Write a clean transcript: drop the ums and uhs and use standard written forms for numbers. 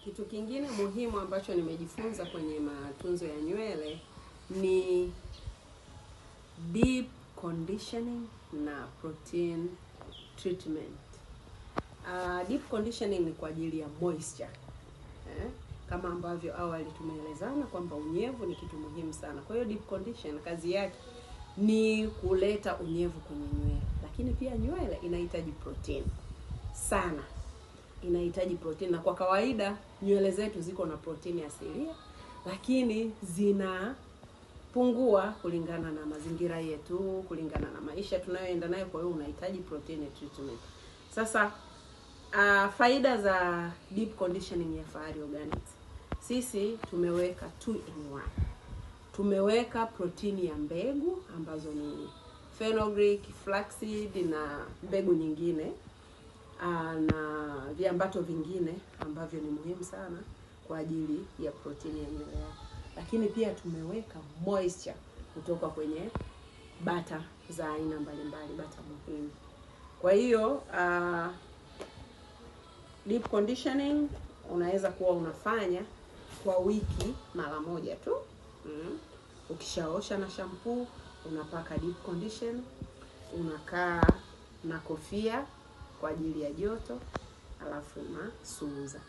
Kitu kingine muhimu ambacho nimejifunza kwenye matunzo ya nywele ni deep conditioning na protein treatment. Deep conditioning ni kwa ajili ya moisture. Kama ambavyo awali tumeelezana kwamba unyevu ni kitu muhimu sana. Kwa hiyo deep condition kazi yake ni kuleta unyevu kwenye nywele. Lakini pia nywele inahitaji protein sana. Inahitaji protein, na kwa kawaida nywele zetu ziko na protein asilia, lakini zinapungua kulingana na mazingira yetu, kulingana na maisha tunayoenda nayo. Kwa hiyo unahitaji protein treatment. Sasa faida za deep conditioning ya Fahari Organics, sisi tumeweka 2 in 1. Tumeweka protein ya mbegu ambazo ni fenugreek, flaxseed na mbegu nyingine na viambato vingine ambavyo ni muhimu sana kwa ajili ya protein ya nywele yako. Lakini pia tumeweka moisture kutoka kwenye bata za aina mbalimbali, bata muhimu. Kwa hiyo deep conditioning unaweza kuwa unafanya kwa wiki mara moja tu. Ukishaosha na shampoo unapaka deep condition, unakaa na kofia kwa ajili ya joto, alafu unasuuza.